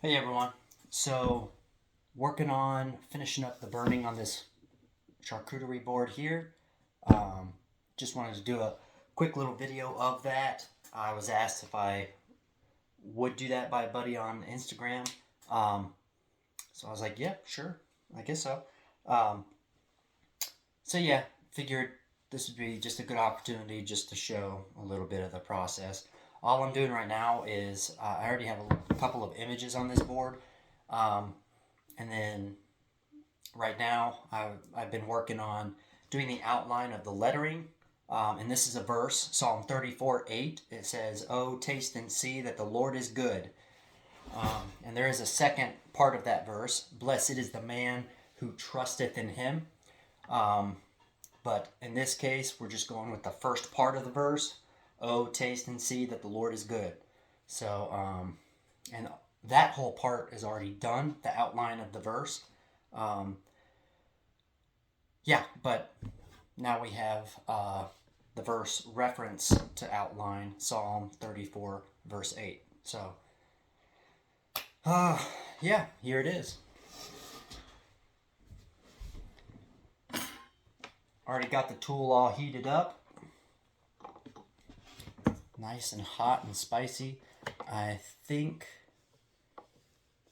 Hey everyone. So, working on finishing up the burning on this charcuterie board here. Um, just wanted to do a quick little video of that. I was asked if I would do that by a buddy on Instagram. Um, so I was like, yeah, sure, I guess so. Um, so yeah, figured this would be just a good opportunity just to show a little bit of the process. All I'm doing right now is I already have a couple of images on this board. Um, and then right now I've been working on doing the outline of the lettering. And this is a verse, Psalm 34:8. It says, "Oh, taste and see that the Lord is good." And there is a second part of that verse, "Blessed is the man who trusteth in him." Um, but in this case, we're just going with the first part of the verse, "Oh, taste and see that the Lord is good." So, and that whole part is already done, the outline of the verse. Um, yeah, but now we have the verse reference to outline Psalm 34, verse 8. So, uh, yeah, here it is. Already got the tool all heated up. Nice and hot and spicy. I think,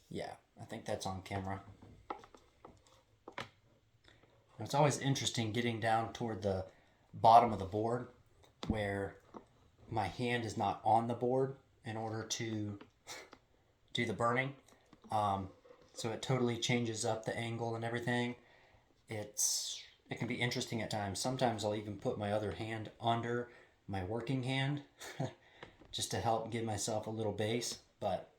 yeah, I think that's on camera. It's always interesting getting down toward the bottom of the board where my hand is not on the board in order to do the burning. Um, so it totally changes up the angle and everything. It can be interesting at times. Sometimes I'll even put my other hand under my working hand just to help give myself a little base. But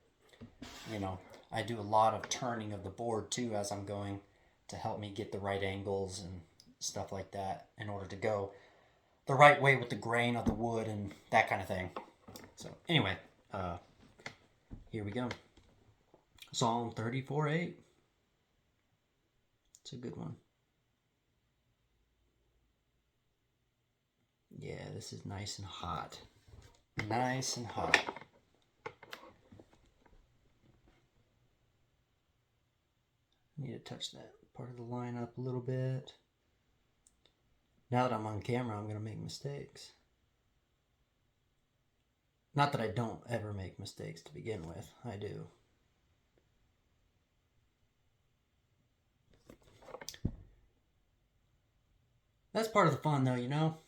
you know, I do a lot of turning of the board too as I'm going to help me get the right angles and stuff like that in order to go the right way with the grain of the wood and that kind of thing. So anyway, uh, here we go. Psalm 34:8. It's a good one. Yeah, this is nice and hot. Nice and hot. Need to touch that part of the line up a little bit. Now that I'm on camera, I'm going to make mistakes. Not that I don't ever make mistakes to begin with, I do. That's part of the fun, though, you know?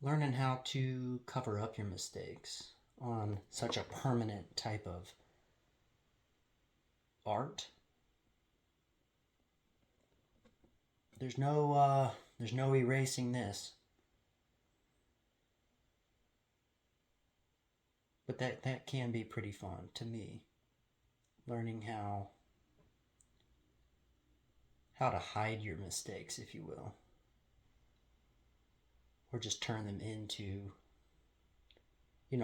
Learning how to cover up your mistakes on such a permanent type of art. There's no erasing this. But that can be pretty fun to me. Learning how to hide your mistakes, if you will, or just turn them into,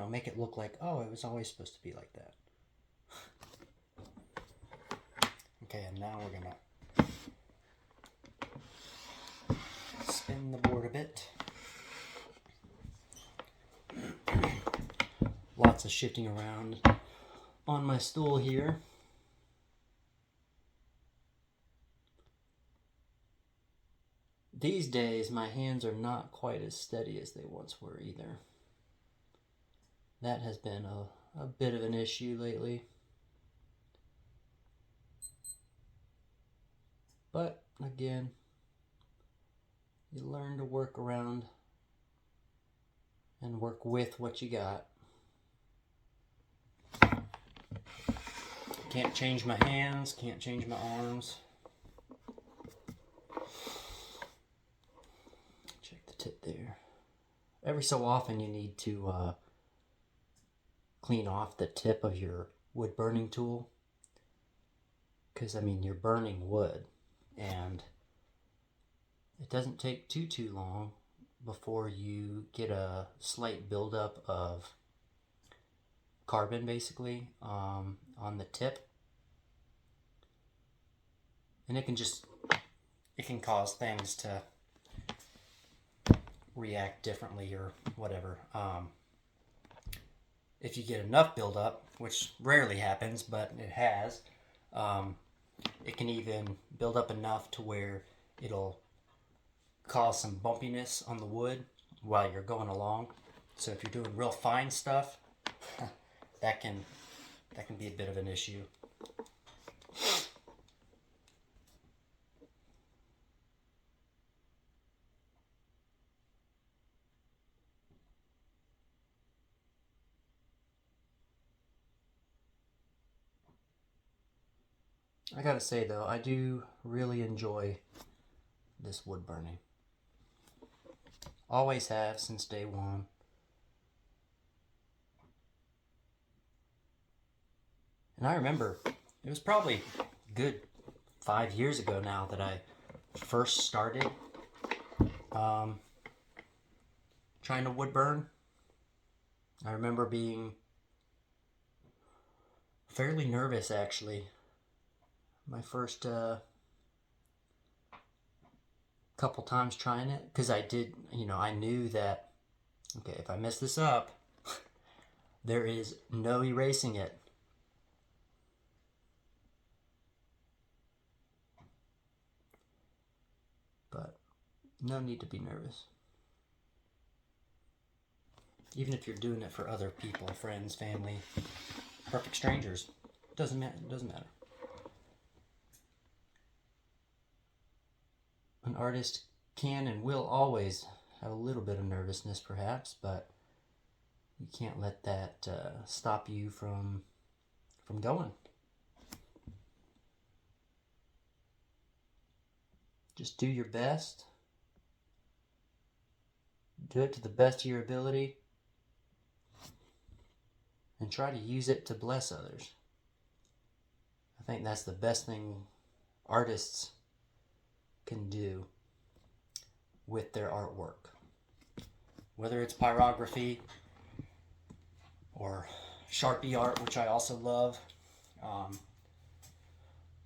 make it look like, oh, it was always supposed to be like that. Okay, and now we're gonna spin the board a bit. Lots of shifting around on my stool here. These days, my hands are not quite as steady as they once were either. That has been a bit of an issue lately. But again, you learn to work around and work with what you got. Can't change my hands, can't change my arms. Check the tip there. Every so often you need to clean off the tip of your wood burning tool. Because, you're burning wood. And it doesn't take too long before you get a slight buildup of carbon, basically, on the tip. And it can cause things to react differently or whatever. if you get enough buildup, which rarely happens, but it has, um, it can even build up enough to where it'll cause some bumpiness on the wood while you're going along. So if you're doing real fine stuff, that can be a bit of an issue. I gotta say though, I do really enjoy this wood burning. Always have since day one. And I remember it was probably good 5 years ago now that I first started trying to wood burn. I remember being fairly nervous actually. My first couple times trying it, because I did, I knew that, okay, if I mess this up, there is no erasing it. But no need to be nervous. Even if you're doing it for other people, friends, family, perfect strangers, doesn't matter. It doesn't matter. An artist can and will always have a little bit of nervousness, perhaps, but you can't let that stop you from going. Just do your best. Do it to the best of your ability. And try to use it to bless others. I think that's the best thing artists can do with their artwork. Whether it's pyrography or Sharpie art, which I also love,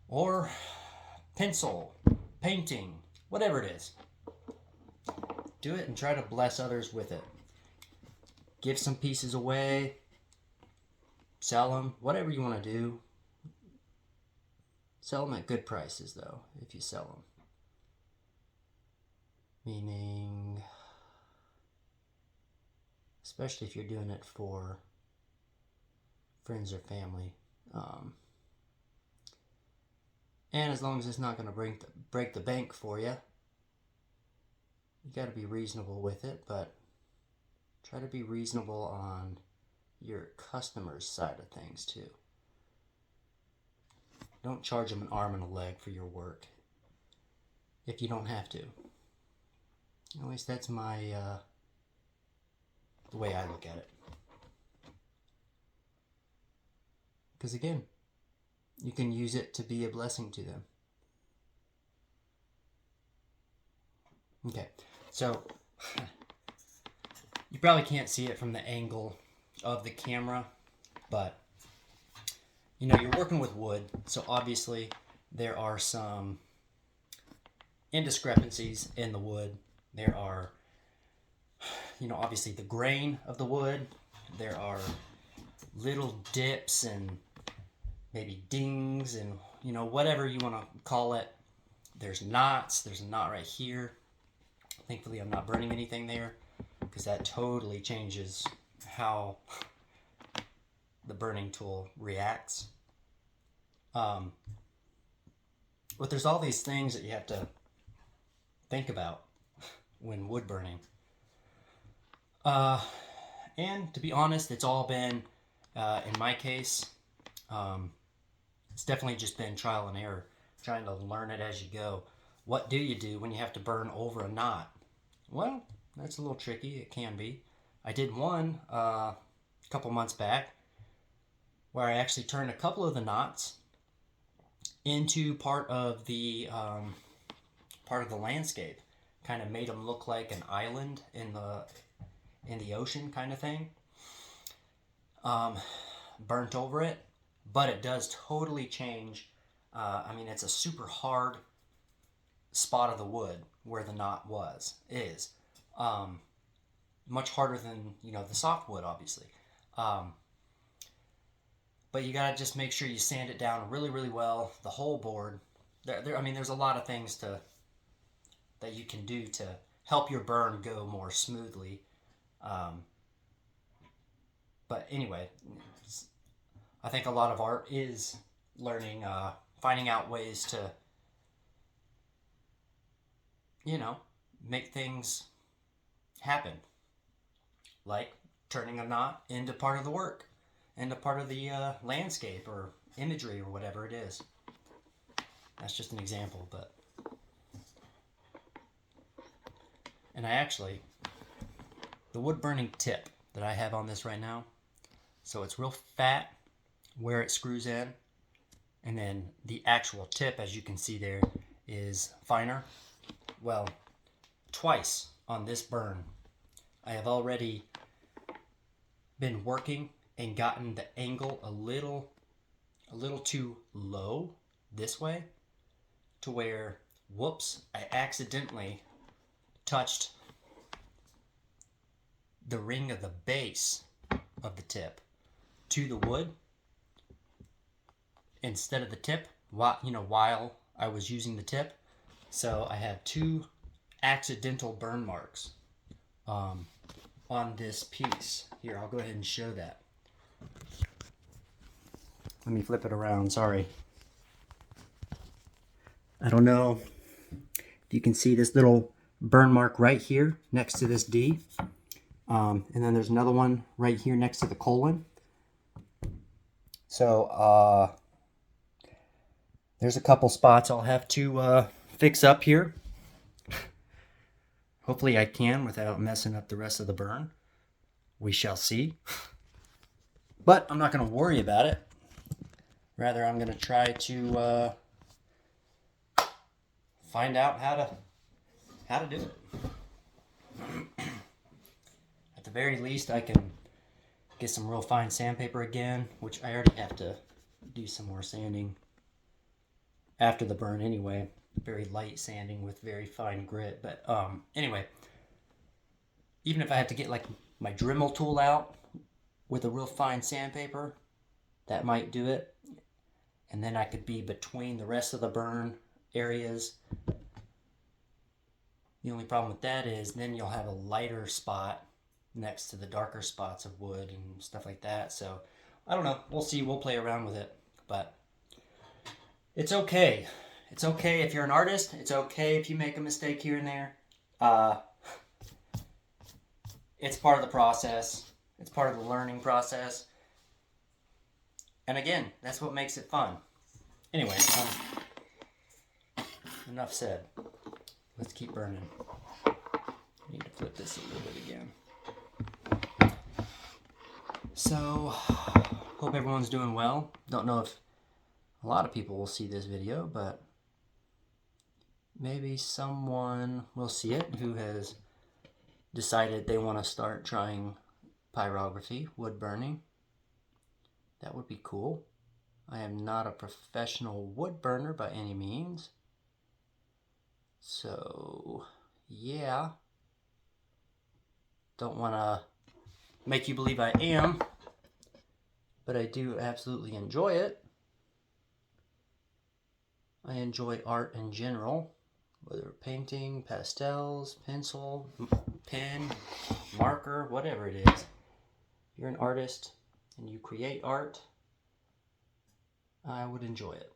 or pencil, painting, whatever it is. Do it and try to bless others with it. Give some pieces away, sell them, whatever you want to do. Sell them at good prices, though, if you sell them. Meaning, especially if you're doing it for friends or family. And as long as it's not going to break the bank for you, you got to be reasonable with it, but try to be reasonable on your customer's side of things too. Don't charge them an arm and a leg for your work if you don't have to. At least that's my the way I look at it. Because again, you can use it to be a blessing to them. Okay, so you probably can't see it from the angle of the camera, but you're working with wood, so obviously there are some indiscrepancies in the wood. There are, obviously the grain of the wood. There are little dips and maybe dings and, whatever you want to call it. There's knots. There's a knot right here. Thankfully, I'm not burning anything there because that totally changes how the burning tool reacts. But there's all these things that you have to think about when wood burning. And to be honest, it's all been, in my case, it's definitely just been trial and error, trying to learn it as you go. What do you do when you have to burn over a knot? Well, that's a little tricky. It can be. I did one a couple months back where I actually turned a couple of the knots into part of the landscape. Kind of made them look like an island in the ocean, kind of thing. Burnt over it, but it does totally change. It's a super hard spot of the wood where the knot is much harder than the softwood, obviously. But you gotta just make sure you sand it down really, really well, the whole board. I mean, there's a lot of things that you can do to help your burn go more smoothly. Um, but anyway, I think a lot of art is learning, finding out ways to, make things happen, like turning a knot into part of the work, into part of the landscape or imagery or whatever it is. That's just an example, but. And the wood burning tip that I have on this right now, so it's real fat where it screws in, and then the actual tip, as you can see there, is finer. Well, twice on this burn, I have already been working and gotten the angle a little too low this way, to where, whoops, I accidentally touched the ring of the base of the tip to the wood instead of the tip, while I was using the tip. So I have 2 accidental burn marks on this piece. Here, I'll go ahead and show that. Let me flip it around, sorry. I don't know if you can see this little burn mark right here next to this D. And then there's another one right here next to the colon. So there's a couple spots I'll have to fix up here. Hopefully I can without messing up the rest of the burn. We shall see. But I'm not going to worry about it. Rather, I'm going to try to find out how to do it. At the very least, I can get some real fine sandpaper again, which I already have to do some more sanding after the burn anyway. Very light sanding with very fine grit. But anyway, even if I have to get like my Dremel tool out with a real fine sandpaper, that might do it. And then I could be between the rest of the burn areas. The only problem with that is then you'll have a lighter spot next to the darker spots of wood and stuff like that. So I don't know. We'll see. We'll play around with it. But it's okay. It's okay if you're an artist. It's okay if you make a mistake here and there. It's part of the process. It's part of the learning process. And again, that's what makes it fun. Anyway, enough said. Let's keep burning. I need to flip this a little bit again. So, hope everyone's doing well. Don't know if a lot of people will see this video, but maybe someone will see it who has decided they want to start trying pyrography, wood burning. That would be cool. I am not a professional wood burner by any means. So, yeah. Don't want to make you believe I am, but I do absolutely enjoy it. I enjoy art in general, whether painting, pastels, pencil, pen, marker, whatever it is. If you're an artist and you create art, I would enjoy it.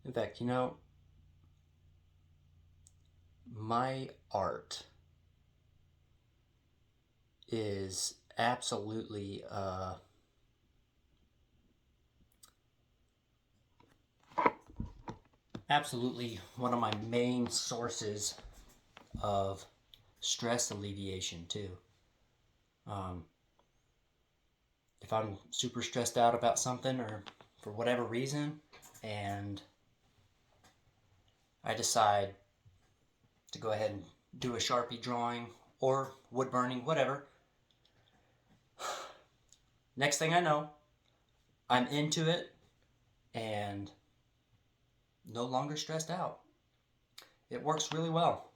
In fact, my art is absolutely one of my main sources of stress alleviation too. If I'm super stressed out about something or for whatever reason, and I decide to go ahead and do a Sharpie drawing or wood burning, whatever. Next thing I know, I'm into it. and no longer stressed out. It works really well.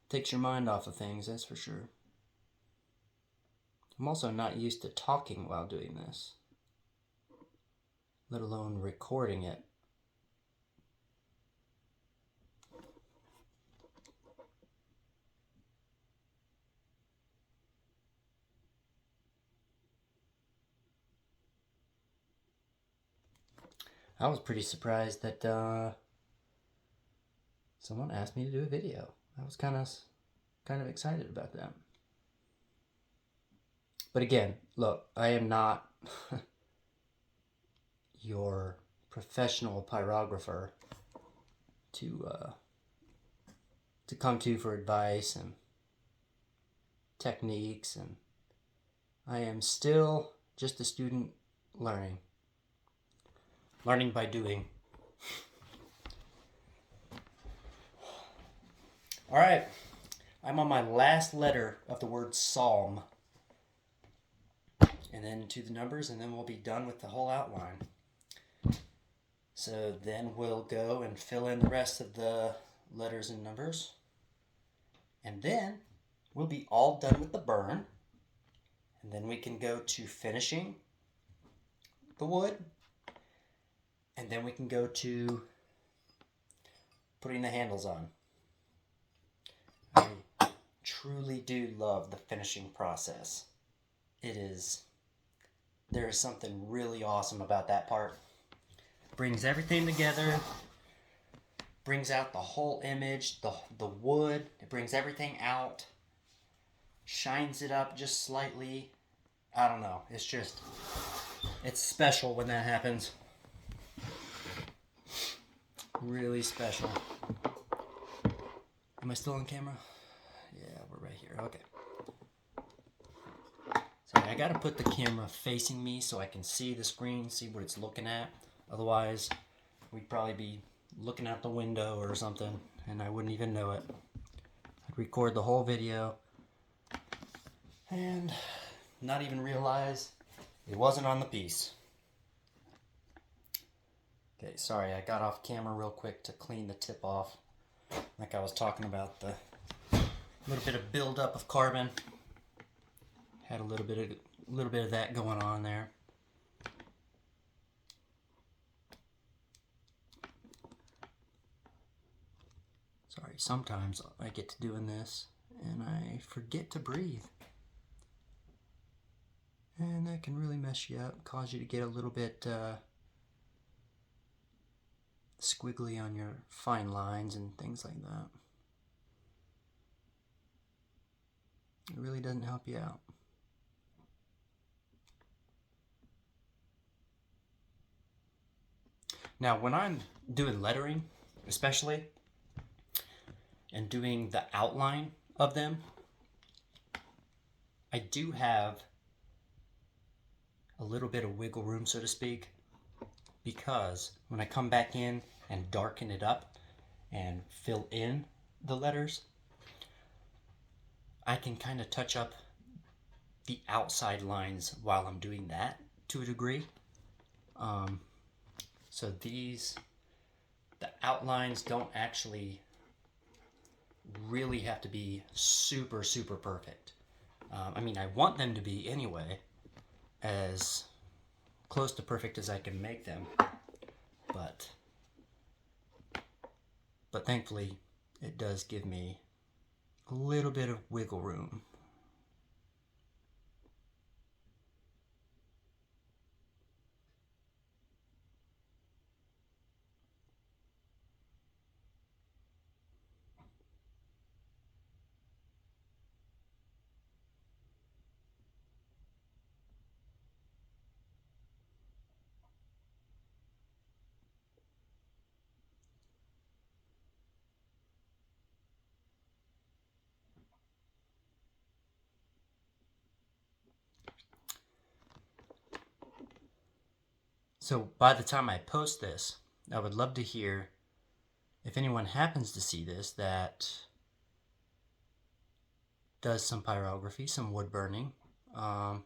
Takes your mind off of things, that's for sure. I'm also not used to talking while doing this, let alone recording it. I was pretty surprised that someone asked me to do a video. I was kind of excited about that. But again, look, I am not your professional pyrographer to come to for advice and techniques, and I am still just a student learning by doing. All right, I'm on my last letter of the word psalm, and then to the numbers, and then we'll be done with the whole outline. So then we'll go and fill in the rest of the letters and numbers, and then we'll be all done with the burn, and then we can go to finishing the wood, and then we can go to putting the handles on. I truly do love the finishing process. There is something really awesome about that part. Brings everything together, brings out the whole image, the wood, it brings everything out, shines it up just slightly. I don't know, it's special when that happens. Really special. Am I still on camera? Yeah, we're right here. Okay. So I gotta put the camera facing me so I can see the screen, see what it's looking at. Otherwise, we'd probably be looking out the window or something, and I wouldn't even know it. I'd record the whole video and not even realize it wasn't on the piece. Okay, sorry, I got off camera real quick to clean the tip off. Like I was talking about, the little bit of buildup of carbon. Had a little bit of that going on there. Sorry, sometimes I get to doing this and I forget to breathe. And that can really mess you up, cause you to get a little bit squiggly on your fine lines and things like that. It really doesn't help you out. Now, when I'm doing lettering, especially, and doing the outline of them, I do have a little bit of wiggle room, so to speak, because when I come back in and darken it up and fill in the letters, I can kind of touch up the outside lines while I'm doing that to a degree. So the outlines don't actually really have to be super, super perfect. I mean, I want them to be anyway, as close to perfect as I can make them, but thankfully it does give me a little bit of wiggle room. So by the time I post this, I would love to hear if anyone happens to see this that does some pyrography, some wood burning, I'd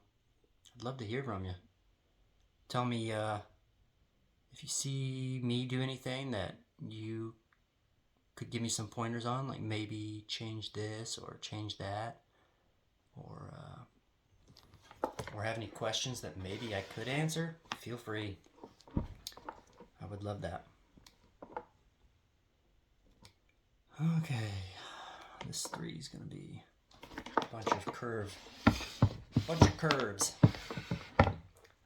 love to hear from you. Tell me if you see me do anything that you could give me some pointers on, like maybe change this or change that, or have any questions that maybe I could answer. Feel free. I would love that. Okay, this 3 is gonna be a bunch of curves.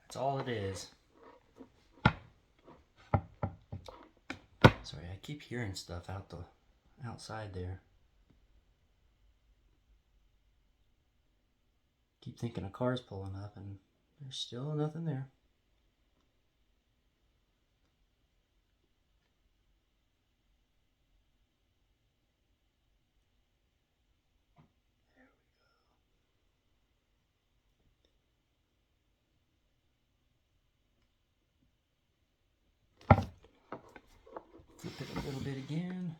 That's all it is. Sorry, I keep hearing stuff outside there. Keep thinking a car's pulling up and there's still nothing there. Flip it a little bit again.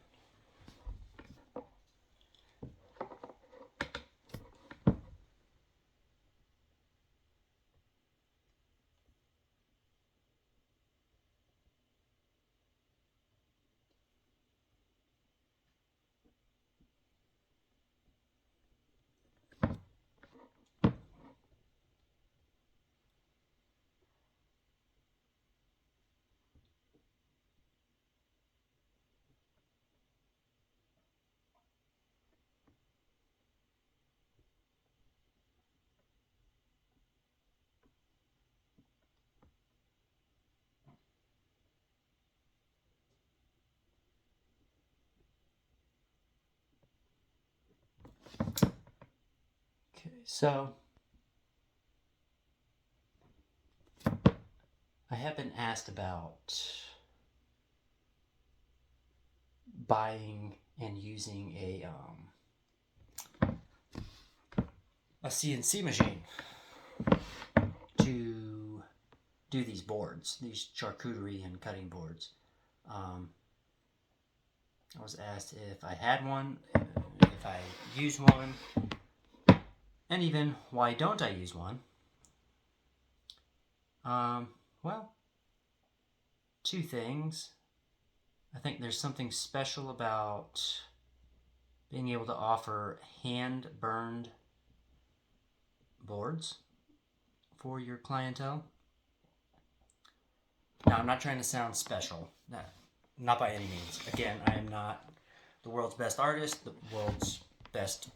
Okay, so I have been asked about buying and using a CNC machine to do these boards, these charcuterie and cutting boards. I was asked if I had one, if I use one, and even why don't I use one. Well, 2 things. I think there's something special about being able to offer hand-burned boards for your clientele. Now, I'm not trying to sound special. Not by any means. Again, I am not the world's best artist, the world's best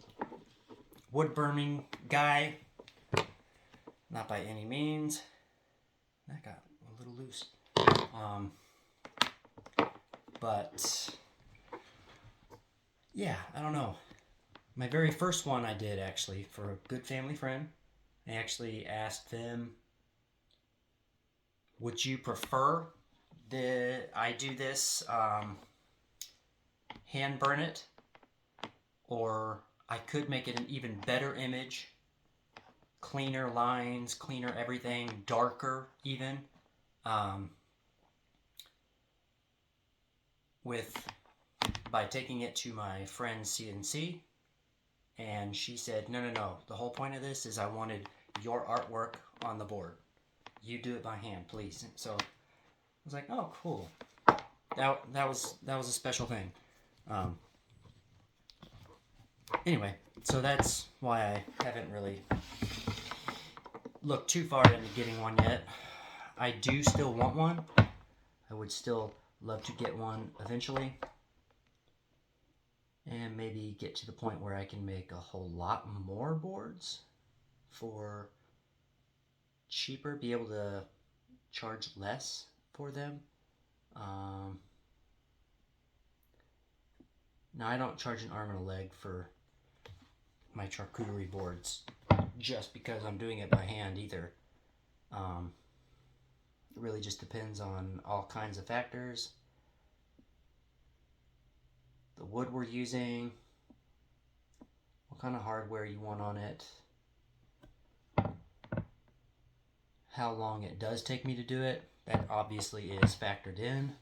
wood burning guy. Not by any means. That got a little loose. But yeah, I don't know. My very first one I did actually for a good family friend. I actually asked them, would you prefer that I do this hand burn it, or I could make it an even better image, cleaner lines, cleaner everything, darker even, by taking it to my friend CNC, and she said, no, the whole point of this is I wanted your artwork on the board. You do it by hand, please. So I was like, oh, cool. That was a special thing. Anyway, so that's why I haven't really looked too far into getting one yet. I do still want one. I would still love to get one eventually. And maybe get to the point where I can make a whole lot more boards for cheaper, be able to charge less for them. Now, I don't charge an arm and a leg for my charcuterie boards just because I'm doing it by hand either. It really just depends on all kinds of factors. The wood we're using, what kind of hardware you want on it, how long it does take me to do it. That obviously is factored in.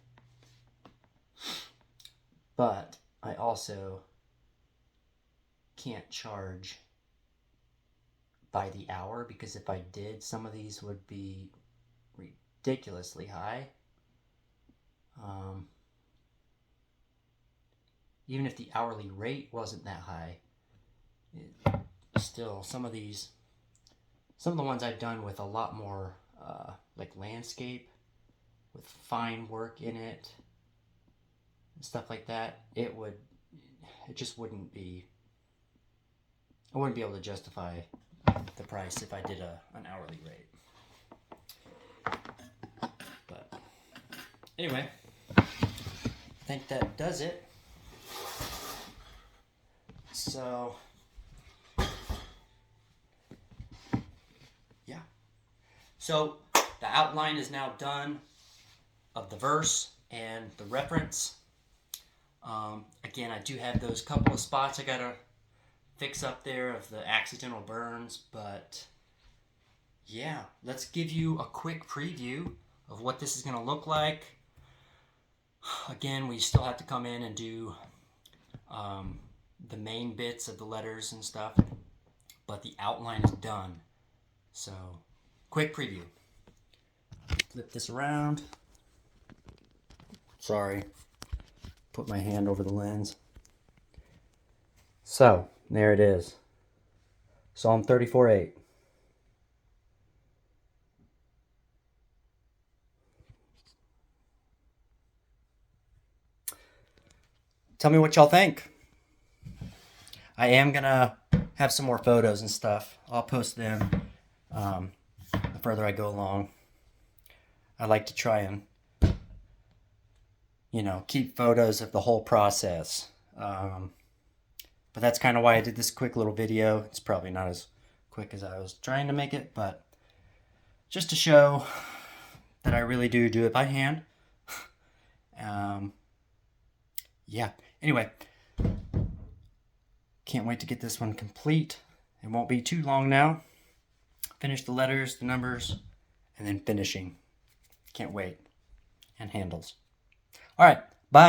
But I also can't charge by the hour, because if I did, some of these would be ridiculously high. Even if the hourly rate wasn't that high, still some of the ones I've done with a lot more like landscape with fine work in it and stuff like that, it just wouldn't be, I wouldn't be able to justify the price if I did an hourly rate. But anyway, I think that does it. So yeah, so the outline is now done of the verse and the reference. Again, I do have those couple of spots I gotta fix up there of the accidental burns, but yeah, let's give you a quick preview of what this is gonna look like. Again, we still have to come in and do the main bits of the letters and stuff, but the outline is done. So, quick preview. Flip this around. Sorry, put my hand over the lens. So, there it is. Psalm 34:8. Tell me what y'all think. I am gonna have some more photos and stuff. I'll post them the further I go along. I like to try and, keep photos of the whole process. But that's kind of why I did this quick little video. It's probably not as quick as I was trying to make it, but just to show that I really do it by hand. Yeah. Anyway, can't wait to get this one complete. It won't be too long now. Finish the letters, the numbers, and then finishing. Can't wait. And handles. All right.